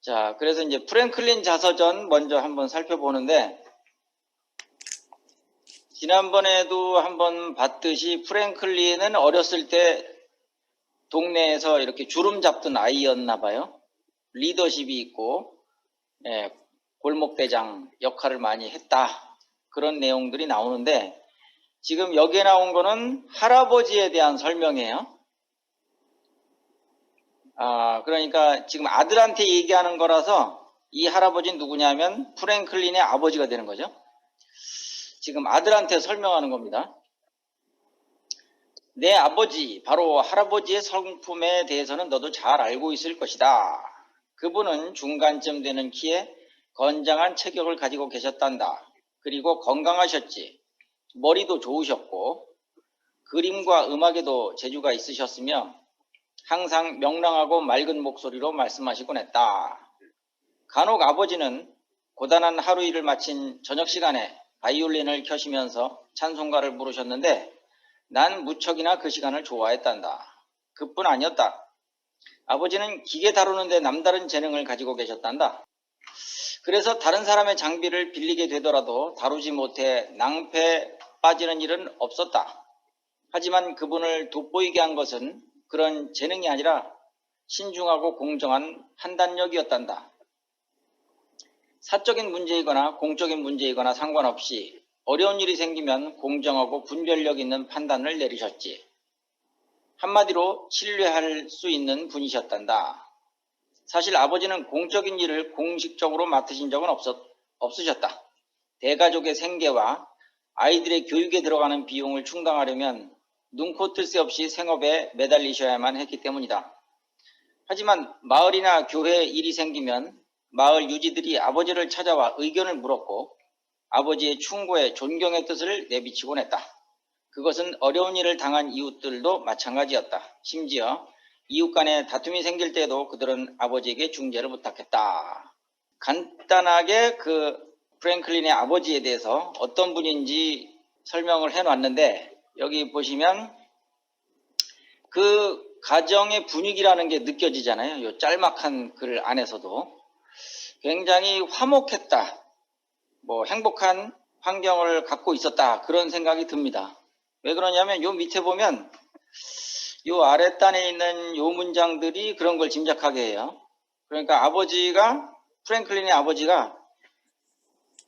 자, 그래서 이제 프랭클린 자서전 먼저 한번 살펴보는데, 지난번에도 한번 봤듯이 프랭클린은 어렸을 때 동네에서 이렇게 주름 잡던 아이였나 봐요. 리더십이 있고, 예, 골목대장 역할을 많이 했다. 그런 내용들이 나오는데, 지금 여기에 나온 거는 할아버지에 대한 설명이에요. 그러니까 지금 아들한테 얘기하는 거라서 이 할아버지는 누구냐면 프랭클린의 아버지가 되는 거죠. 지금 아들한테 설명하는 겁니다. 내 아버지, 바로 할아버지의 성품에 대해서는 너도 잘 알고 있을 것이다. 그분은 중간쯤 되는 키에 건장한 체격을 가지고 계셨단다. 그리고 건강하셨지. 머리도 좋으셨고 그림과 음악에도 재주가 있으셨으며 항상 명랑하고 맑은 목소리로 말씀하시곤 했다. 간혹 아버지는 고단한 하루 일을 마친 저녁 시간에 바이올린을 켜시면서 찬송가를 부르셨는데 난 무척이나 그 시간을 좋아했단다. 그뿐 아니었다. 아버지는 기계 다루는 데 남다른 재능을 가지고 계셨단다. 그래서 다른 사람의 장비를 빌리게 되더라도 다루지 못해 낭패 빠지는 일은 없었다. 하지만 그분을 돋보이게 한 것은 그런 재능이 아니라 신중하고 공정한 판단력이었단다. 사적인 문제이거나 공적인 문제이거나 상관없이 어려운 일이 생기면 공정하고 분별력 있는 판단을 내리셨지. 한마디로 신뢰할 수 있는 분이셨단다. 사실 아버지는 공적인 일을 공식적으로 맡으신 적은 없으셨다. 대가족의 생계와 아이들의 교육에 들어가는 비용을 충당하려면 눈코 뜰 새 없이 생업에 매달리셔야만 했기 때문이다. 하지만 마을이나 교회에 일이 생기면 마을 유지들이 아버지를 찾아와 의견을 물었고 아버지의 충고에 존경의 뜻을 내비치곤 했다. 그것은 어려운 일을 당한 이웃들도 마찬가지였다. 심지어 이웃 간에 다툼이 생길 때도 그들은 아버지에게 중재를 부탁했다. 간단하게 그 프랭클린의 아버지에 대해서 어떤 분인지 설명을 해놨는데 여기 보시면 그 가정의 분위기라는 게 느껴지잖아요. 이 짤막한 글 안에서도 굉장히 화목했다. 행복한 환경을 갖고 있었다. 그런 생각이 듭니다. 왜 그러냐면 요 밑에 보면 요 아랫단에 있는 요 문장들이 그런 걸 짐작하게 해요. 그러니까 프랭클린의 아버지가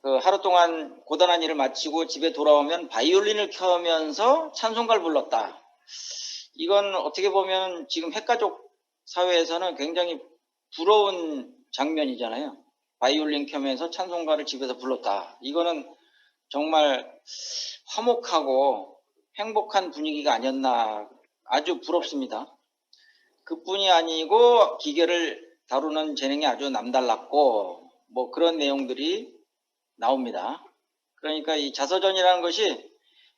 그 하루 동안 고단한 일을 마치고 집에 돌아오면 바이올린을 켜면서 찬송가를 불렀다. 이건 어떻게 보면 지금 핵가족 사회에서는 굉장히 부러운 장면이잖아요. 바이올린 켜면서 찬송가를 집에서 불렀다. 이거는 정말 화목하고 행복한 분위기가 아니었나. 아주 부럽습니다. 그뿐이 아니고 기계를 다루는 재능이 아주 남달랐고 그런 내용들이 나옵니다. 그러니까 이 자서전이라는 것이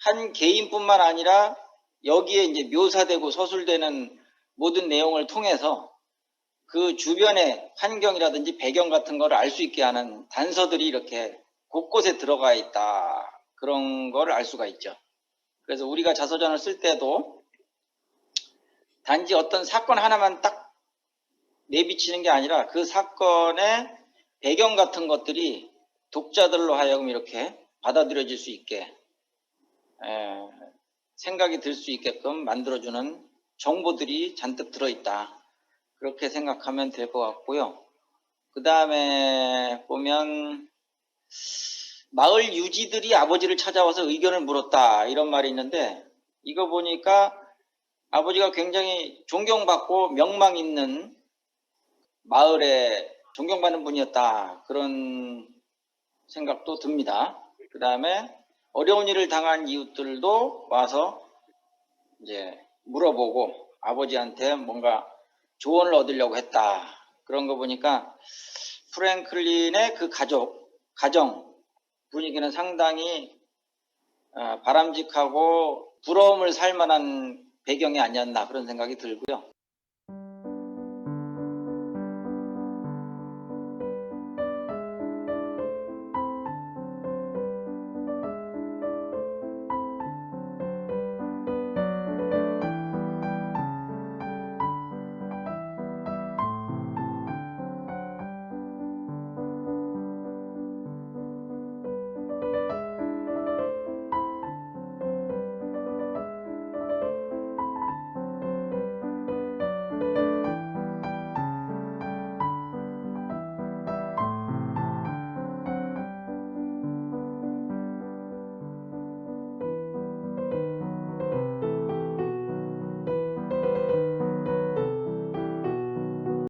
한 개인뿐만 아니라 여기에 이제 묘사되고 서술되는 모든 내용을 통해서 그 주변의 환경이라든지 배경 같은 걸 알 수 있게 하는 단서들이 이렇게 곳곳에 들어가 있다. 그런 걸 알 수가 있죠. 그래서 우리가 자서전을 쓸 때도 단지 어떤 사건 하나만 딱 내비치는 게 아니라 그 사건의 배경 같은 것들이 독자들로 하여금 이렇게 받아들여질 수 있게 생각이 들 수 있게끔 만들어주는 정보들이 잔뜩 들어있다. 그렇게 생각하면 될 것 같고요. 그 다음에 보면 마을 유지들이 아버지를 찾아와서 의견을 물었다. 이런 말이 있는데 이거 보니까 아버지가 굉장히 존경받고 명망 있는 마을에 존경받는 분이었다. 그런 생각도 듭니다. 그 다음에 어려운 일을 당한 이웃들도 와서 이제 물어보고 아버지한테 뭔가 조언을 얻으려고 했다. 그런 거 보니까 프랭클린의 그 가정 분위기는 상당히 바람직하고 부러움을 살 만한 배경이 아니었나 그런 생각이 들고요.